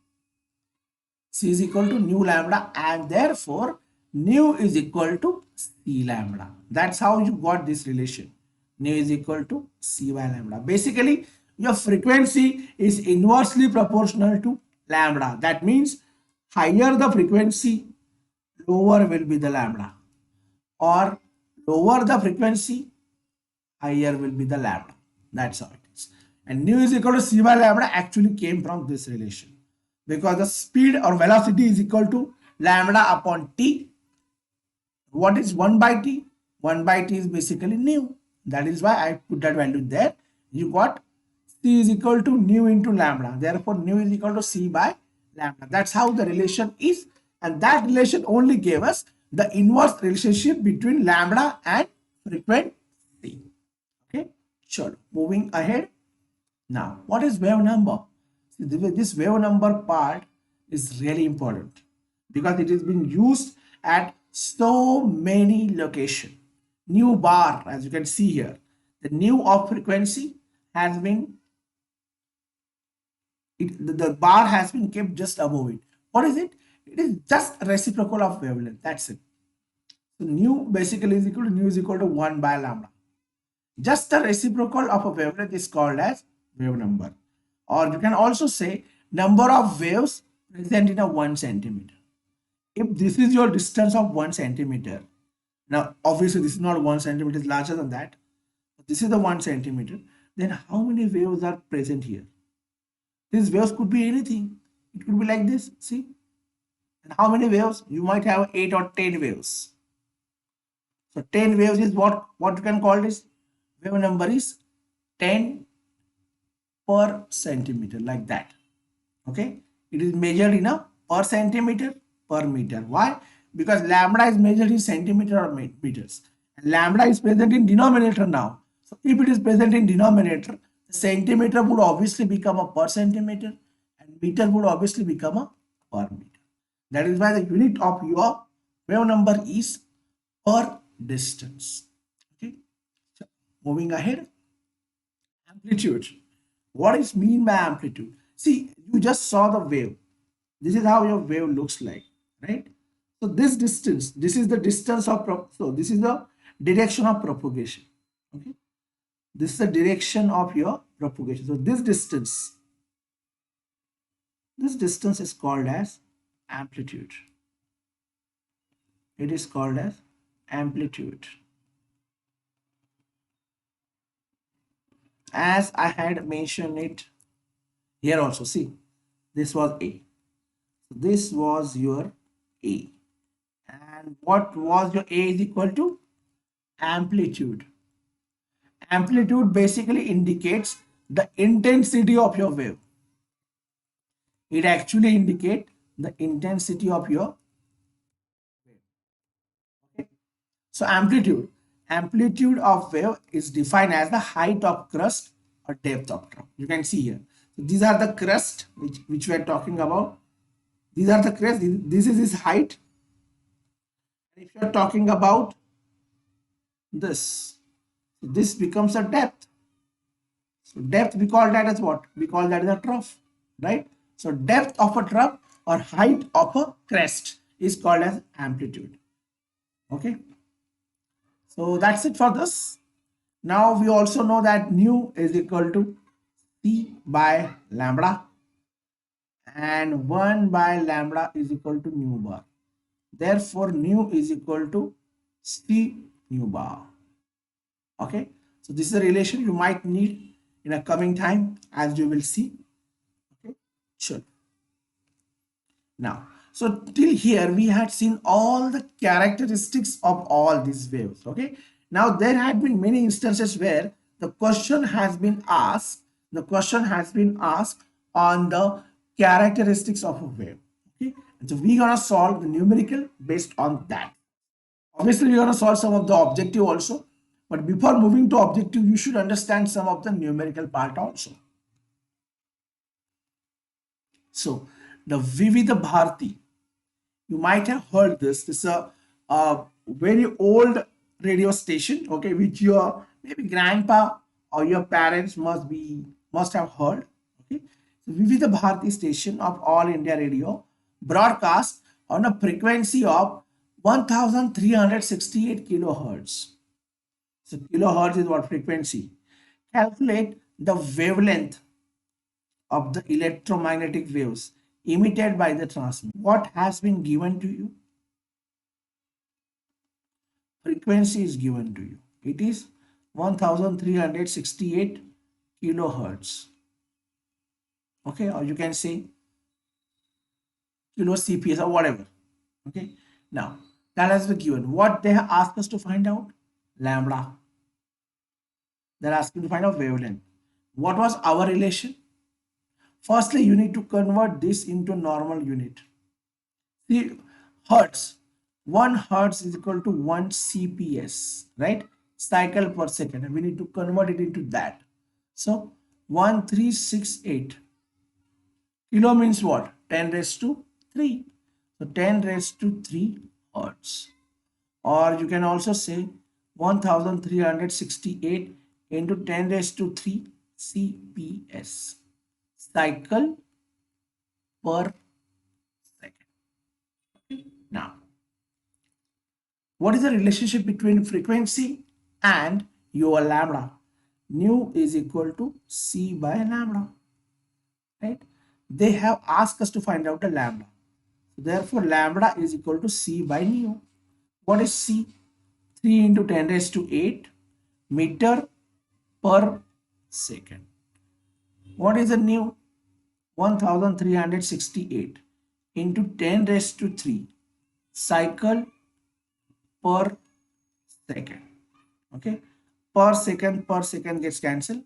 C is equal to nu lambda, and therefore nu is equal to c lambda. That's how you got this relation. Nu is equal to c by lambda. Basically, your frequency is inversely proportional to lambda. That means higher the frequency, lower will be the lambda, or lower the frequency, higher will be the lambda. That's how it is. And nu is equal to c by lambda actually came from this relation, because the speed or velocity is equal to lambda upon t. What is 1 by t? 1 by t is basically nu. That is why I put that value there. You got c is equal to nu into lambda. Therefore, nu is equal to c by lambda. That's how the relation is. And that relation only gave us the inverse relationship between lambda and frequency. Okay, sure. Moving ahead. Now, what is wave number? See, this wave number part is really important because it is being used at so many locations. Nu bar, as you can see here, the nu of frequency has been, the bar has been kept just above it. What is it? It is just reciprocal of wavelength. That's it. So nu basically is equal to nu is equal to 1 by lambda. Just the reciprocal of a wavelength is called as wave number. Or you can also say number of waves present in a 1 centimeter. If this is your distance of 1 centimeter, now obviously this is not 1 centimeter, it's larger than that. This is the 1 centimeter. Then how many waves are present here? These waves could be anything. It could be like this, see? And how many waves? You might have 8 or 10 waves. So 10 waves is what you can call this? Wave number is 10 per centimeter, like that. Okay, it is measured in a per centimeter per meter. Why? Because lambda is measured in centimeter or meters, and lambda is present in denominator now. So if it is present in denominator, the centimeter would obviously become a per centimeter, and meter would obviously become a per meter. That is why the unit of your wave number is per distance. Okay, so moving ahead. Amplitude. What is mean by amplitude? See, you just saw the wave. This is how your wave looks like, right? So this distance, this is the distance of, so this is the direction of propagation. Okay, this is the direction of your propagation. So this distance is called as amplitude. It is called as amplitude. As I had mentioned it here also, see, this was A. So this was your A. And what was your A is equal to? Amplitude. Amplitude basically indicates the intensity of your wave. It actually indicates the intensity of your wave. Okay. So amplitude of wave is defined as the height of crust or depth of trough. You can see here. So these are the crust which we are talking about. These are the crest. This is its height. And if you are talking about this, this becomes a depth. So depth, we call that as what? We call that as a trough, right? So depth of a trough or height of a crest is called as amplitude. Okay. So that's it for this. Now we also know that nu is equal to c by lambda, and 1 by lambda is equal to nu bar. Therefore, nu is equal to c nu bar. Okay. So this is a relation you might need in a coming time, as you will see. Okay. Sure. Now, So till here we had seen all the characteristics of all these waves. Okay. Now there had been many instances where the question has been asked. The question has been asked on the characteristics of a wave. Okay. And so we're gonna solve the numerical based on that. Obviously, we're gonna solve some of the objective also. But before moving to objective, you should understand some of the numerical part also. So the Vividha Bharati, you might have heard this. This is a very old radio station, okay, which your maybe grandpa or your parents must have heard. Okay, so Vividha Bharati station of All India Radio broadcast on a frequency of 1368 kilohertz. So kilohertz is what frequency. Calculate the wavelength of the electromagnetic waves emitted by the transmitter. What has been given to you? Frequency is given to you. It is 1368 kilohertz. Okay, or you can say kilo CPS or whatever. Okay, now that has been given. What they have asked us to find out? Lambda. They're asking to find out wavelength. What was our relation? Firstly, you need to convert this into normal unit. See, hertz. 1 hertz is equal to 1 CPS, right? Cycle per second. And we need to convert it into that. So 1368. Kilo means what? 10 raised to 3. So 10 raised to 3 hertz. Or you can also say 1368 into 10 raised to 3 CPS. Cycle per second. Now, what is the relationship between frequency and your lambda? Nu is equal to C by lambda, right? They have asked us to find out the lambda. Therefore, lambda is equal to C by nu. What is C? 3 into 10 raised to 8 meter per second. What is the nu? 1368 into 10 raised to 3 cycle per second. Okay, per second gets cancelled.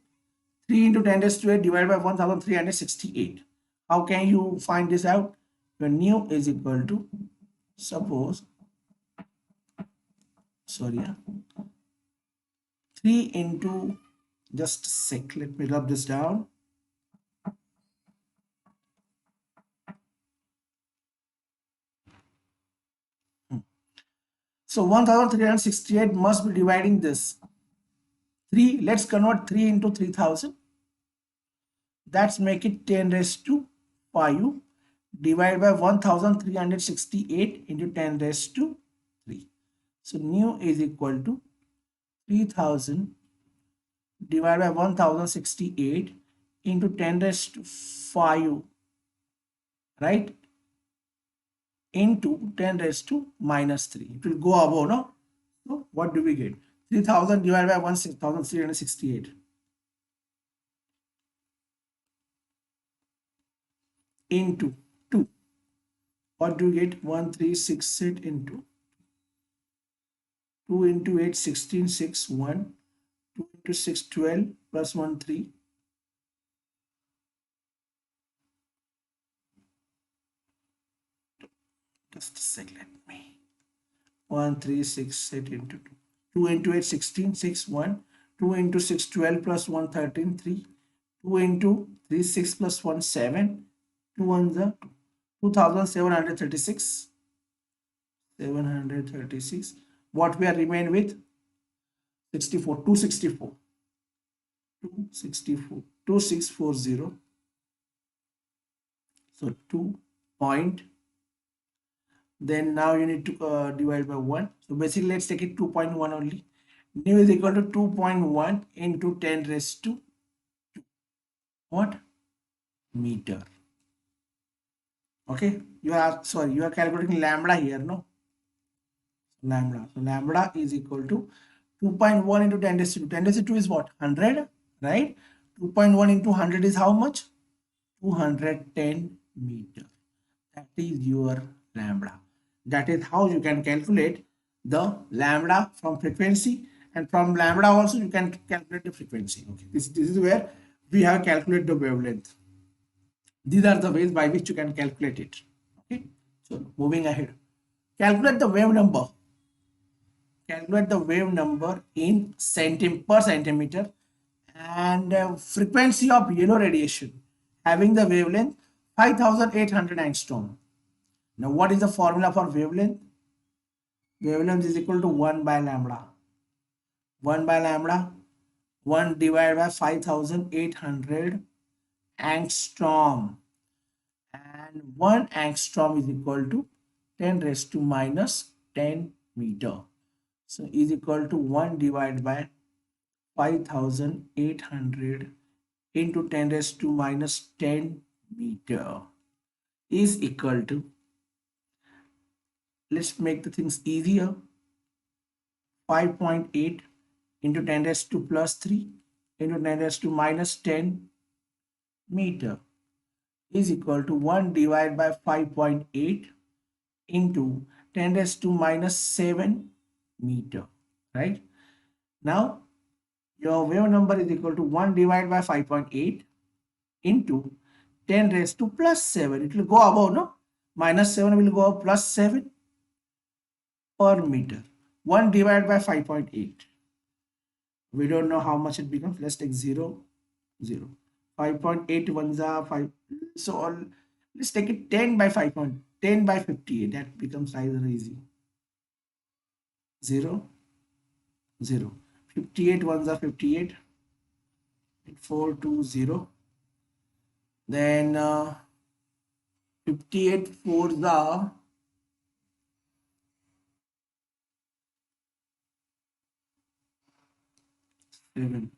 3 into 10 raised to 8 divided by 1368. How can you find this out? Your nu is equal to, suppose, 3 into, just a sec, let me rub this down. So 1368 must be dividing this 3. Let's convert 3 into 3000. That's make it 10 raised to 5 divided by 1368 into 10 raised to 3. So nu is equal to 3000 divided by 1068 into 10 raised to 5, right? Into 10 raised to minus 3. It will go above, no? So what do we get? 3000 divided by 1368 into 2. What do we get? 1368 into 2 into 8, 16, 6, 1. 2 into 6, 12 plus 1, 3. Just a sec, let me. 1368 into 2. 2 into 8, 16, 6, 1. 2 into 6, 12 plus 1, 13, 3. 2 into 3, 6 plus 1, 7. 2 on the 2736. 736. What we are remain with? 64. 264. 264. 2640. So 2 point. Then now you need to divide by 1. So basically let's take it 2.1 only. Nu is equal to 2.1 into 10 raised to 2. What? Meter. Okay, you are calculating lambda here, no? Lambda. So lambda is equal to 2.1 into 10 raised to 2. 10 raised to 2 is what? 100, right? 2.1 into 100 is how much? 210 meter. That is your lambda. That is how you can calculate the lambda from frequency, and from lambda also you can calculate the frequency. Okay, this is where we have calculated the wavelength. These are the ways by which you can calculate it. Okay, so moving ahead, calculate the wave number. Calculate the wave number in per centimeter, and frequency of yellow radiation having the wavelength 5800 angstrom. Now, what is the formula for wavelength? Wavelength is equal to 1 by lambda. 1 by lambda, 1 divided by 5800 angstrom. And 1 angstrom is equal to 10 raised to minus 10 meter. So, is equal to 1 divided by 5800 into 10 raised to minus 10 meter is equal to, let's make the things easier, 5.8 into 10 raised to plus 3 into 10 raised to minus 10 meter is equal to 1 divided by 5.8 into 10 raised to minus 7 meter, right? Now, your wave number is equal to 1 divided by 5.8 into 10 raised to plus 7. It will go above, no? Minus 7 will go up plus 7 per meter. 1 divided by 5.8. We don't know how much it becomes. Let's take 0, 0. 5.8 ones are 5. So let's take it 10 by 10 by 58. That becomes rather easy. 0, 0. 58 ones are 58. 4 to 0. Then 58 fours are 7.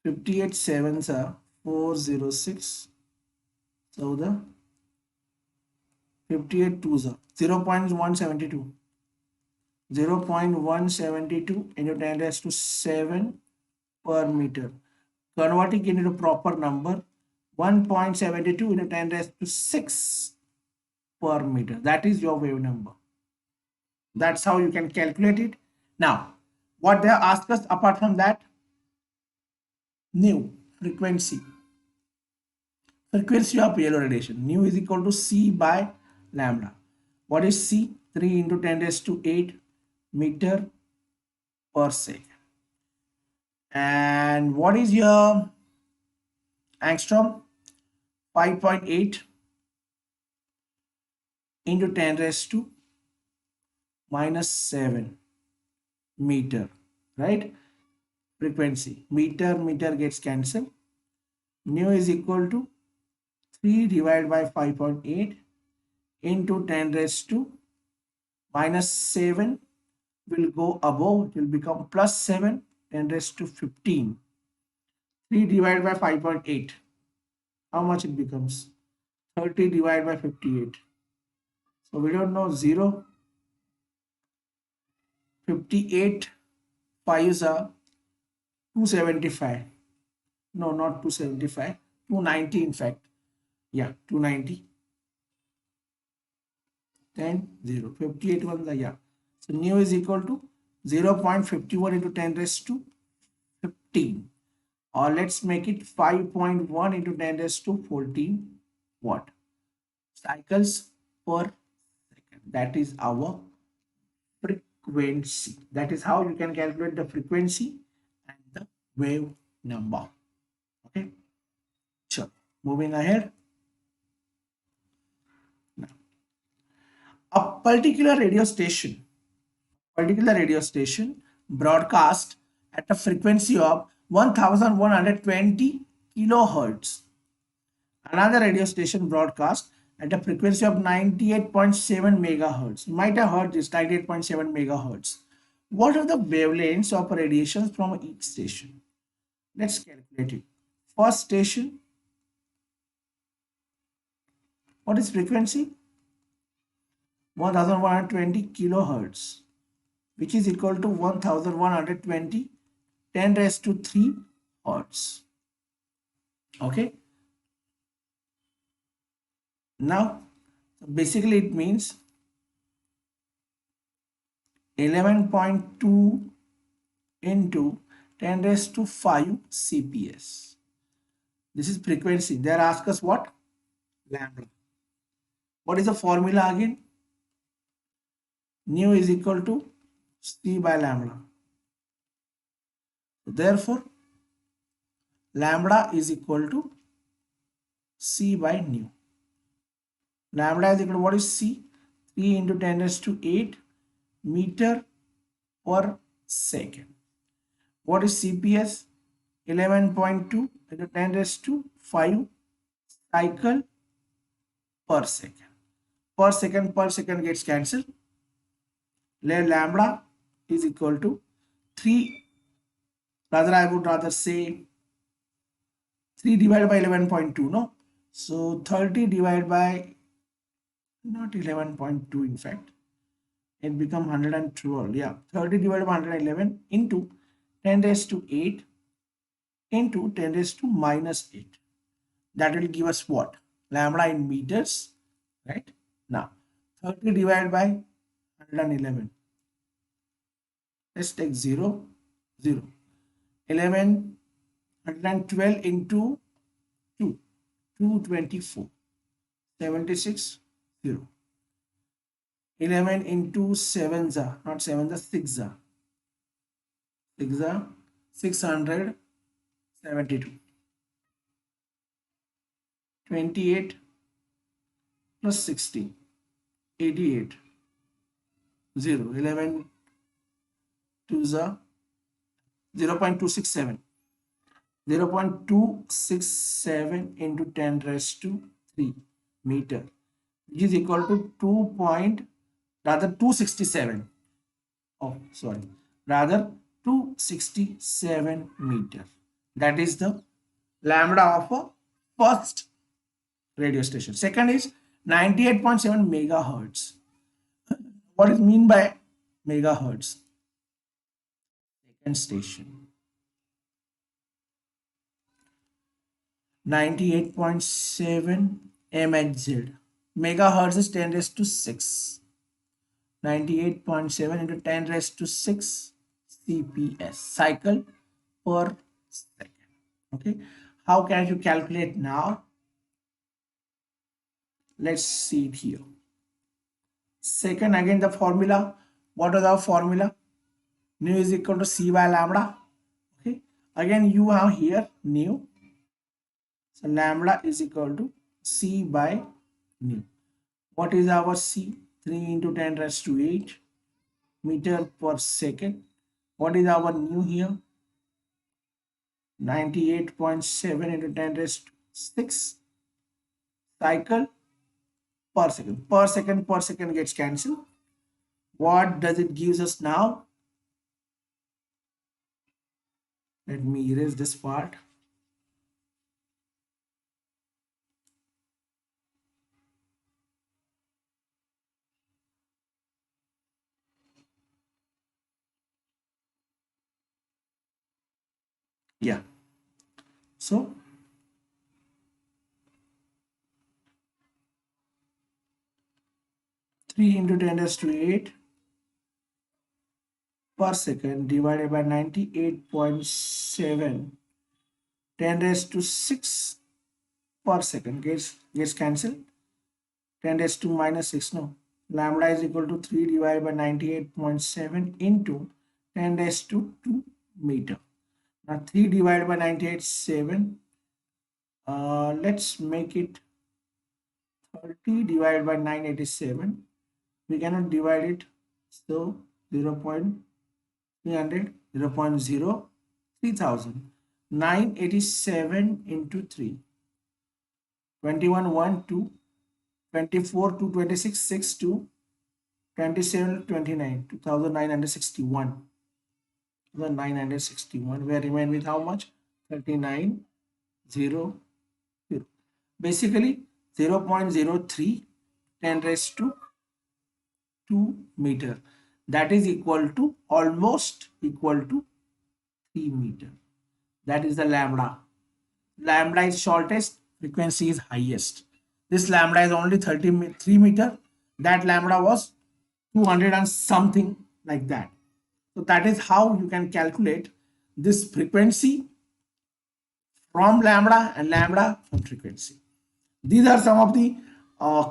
58 sevens are 406. So the 58 twos are 0.172. 0.172 into 10 raised to 7 per meter. Converting it into proper number, 1.72 into 10 raised to 6 per meter. That is your wave number. That's how you can calculate it. Now, what they asked us apart from that, nu, frequency. Frequency of yellow radiation. Nu is equal to C by lambda. What is C? 3 into 10 raised to 8 meter per second. And what is your angstrom? 5.8 into 10 raised to minus 7 meter, right? Frequency, meter gets cancelled. Nu is equal to 3 divided by 5.8 into 10 raised to minus 7 will go above, it will become plus 7, 10 raised to 15. 3 divided by 5.8, how much it becomes? 30 divided by 58. So we don't know 0. 58 5s are 275. No, not 275. 290 in fact. Yeah, 290. 10, 0. 58 ones are, yeah. So nu is equal to 0.51 into 10 raised to 15. Or let's make it 5.1 into 10 raised to 14 watt cycles per second. That is our frequency. That is how you can calculate the frequency and the wave number. Okay. Sure. Moving ahead. Now, a particular radio station broadcast at a frequency of 1120 kilohertz. Another radio station broadcast at a frequency of 98.7 megahertz. You might have heard this, 98.7 megahertz. What are the wavelengths of radiations from each station? Let's calculate it. First station, what is frequency? 1120 kilohertz, which is equal to 1120 10 raised to 3 hertz. Okay. Now, basically it means 11.2 into 10 raised to 5 CPS. This is frequency. They are asked us what? Lambda. What is the formula again? Nu is equal to C by lambda. Therefore, lambda is equal to C by nu. Lambda is equal to what is C? 3 into 10 raised to 8 meter per second. What is CPS? 11.2 into 10 raised to 5 cycle per second. Per second gets cancelled. Lambda is equal to 3. Rather, I would rather say 3 divided by 11.2, no? So 30 divided by, not 11.2 in fact, it become 112. Yeah, 30 divided by 111 into 10 raised to 8 into 10 raised to minus 8. That will give us what? Lambda in meters, right? Now, 30 divided by 111. Let's take 0, 0. 11, 112 into 2, 224. 76, 0. 11 into 7 za, not 7 za, 6 za. 6 za, 672. 28 plus 16, 88. 0. 11 2 za, 0.267. 0.267 into 10 raised to 3 meter, which is equal to 267. Oh, sorry. Rather 267 meter. That is the lambda of a first radio station. Second is 98.7 megahertz. What is mean by megahertz? Second station. 98.7 MHz. Megahertz is 10 raised to 6. 98.7 into 10 raised to 6 CPS, cycle per second. Okay. How can you calculate now? Let's see it here. Second, again the formula. What is our formula? Nu is equal to C by lambda. Okay. Again you have here nu. So lambda is equal to C by nu. What is our C? 3 into 10 raised to 8 meter per second. What is our nu here? 98.7 into 10 raised to 6 cycle per second. Per second gets cancelled. What does it gives us now? Let me erase this part. Yeah. So 3 into 10 raised to 8 per second divided by 98.7 10 raised to 6 per second gets cancelled. 10 raised to minus 6, no. Lambda is equal to 3 divided by 98.7 into 10 raised to 2 meter. Now 3 divided by 98.7, let's make it 30 divided by 987. We cannot divide it, so 0.300, 0.0, 3000. 987 into 3, 21, 1, 2, 24 to 26, 6, 2, 27 to 29, 2961. 961. We remain with how much? 39, 0, 0. Basically 0.03 10 raised to 2 meter. That is equal to, almost equal to 3 meter. That is the lambda. lambda is shortest, frequency is highest. This lambda is only 33 meter. That lambda was 200 and something like that. So that is how you can calculate this frequency from lambda and lambda from frequency. These are some of the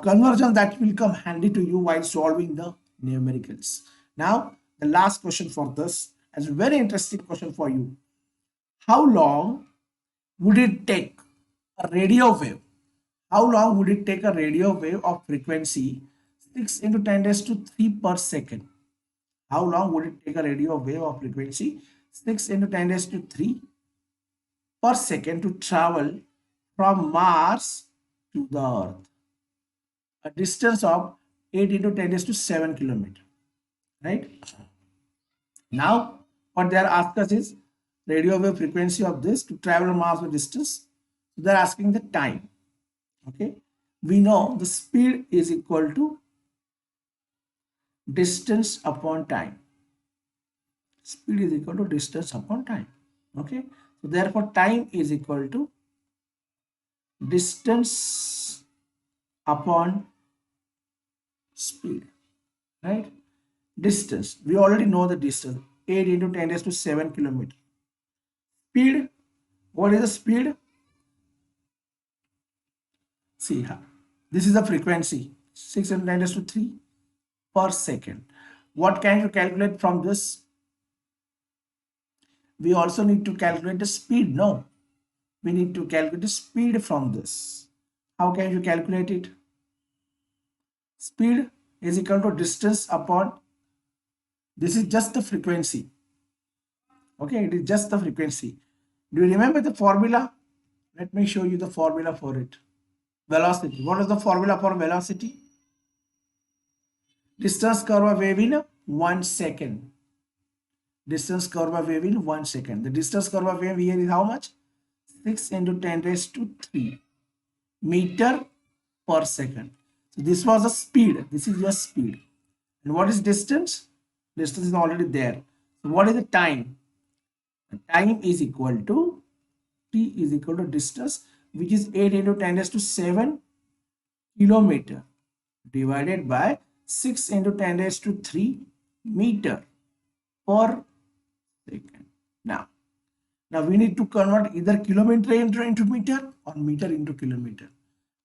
conversions that will come handy to you while solving the numericals. Now, the last question for this is a very interesting question for you. How long would it take a radio wave? How long would it take a radio wave of frequency 6 into 10 raised to 3 per second? How long would it take a radio wave of frequency 6 into 10 raised to 3 per second to travel from Mars to the Earth? A distance of 8 into 10 raised to 7 kilometer, right? Now, what they are asking us is radio wave frequency of this to travel Mars with distance. They are asking the time. Okay, we know the speed is equal to distance upon time. Speed is equal to distance upon time. Okay, so therefore time is equal to distance upon speed, right? Distance, we already know the distance, 8 into 10 raised to 7 kilometer. Speed, what is the speed? See, this is the frequency, 6 into 10 raised to 3 per second. What can you calculate from this? We also need to calculate the speed. No, we need to calculate the speed from this. How can you calculate it? Speed is equal to distance upon, this is just the frequency. Okay, it is just the frequency. Do you remember the formula? Let me show you the formula for it. Velocity. What is the formula for velocity? Distance curve wave in 1 second. Distance curve wave in 1 second. The distance curve wave here is how much? 6 into 10 raised to 3 meter per second. So this was the speed. This is your speed. And what is distance? Distance is already there. So what is the time? The time is equal to T is equal to distance, which is 8 into 10 raised to 7 kilometer divided by 6 into 10 raised to 3 meter per second. Now we need to convert either kilometer into meter or meter into kilometer.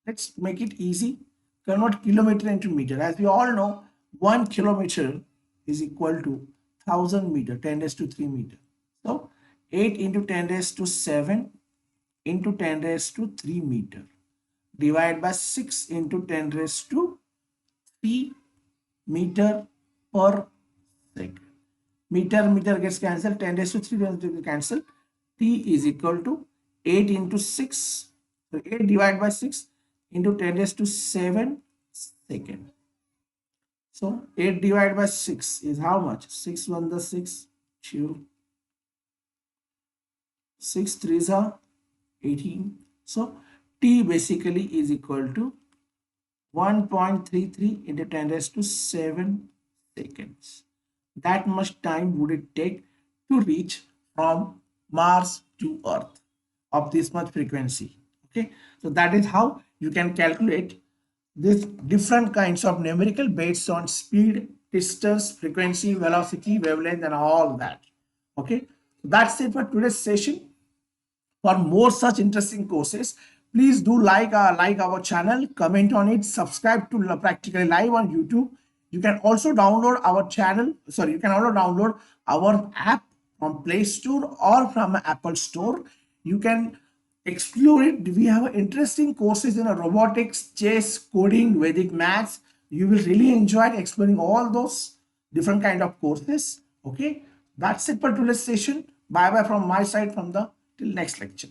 Let's make it easy. Convert kilometer into meter. As we all know, 1 kilometer is equal to 1000 meter, 10 raised to 3 meter. So 8 into 10 raised to 7 into 10 raised to 3 meter divided by 6 into 10 raised to 3 meter per second. Meter gets cancelled, 10 raised to 3 will cancel. T is equal to 8 into 6. So 8 divided by 6 into 10 raised to 7 second. So 8 divided by 6 is how much? 6 1 the 6, 2. 6 3s are 18. So T basically is equal to 1.33 into 10 raised to 7 seconds. That much time would it take to reach from Mars to Earth of this much frequency. Okay, so that is how you can calculate these different kinds of numerical based on speed, distance, frequency, velocity, wavelength, and all that. Okay, that's it for today's session. For more such interesting courses, please do like our channel, comment on it, subscribe to Practically Live on YouTube. You can also download our channel. Sorry, you can also download our app from Play Store or from Apple Store. You can explore it. We have interesting courses in robotics, chess, coding, Vedic maths. You will really enjoy exploring all those different kind of courses. Okay, that's it for today's session. Bye bye from my side from the till next lecture.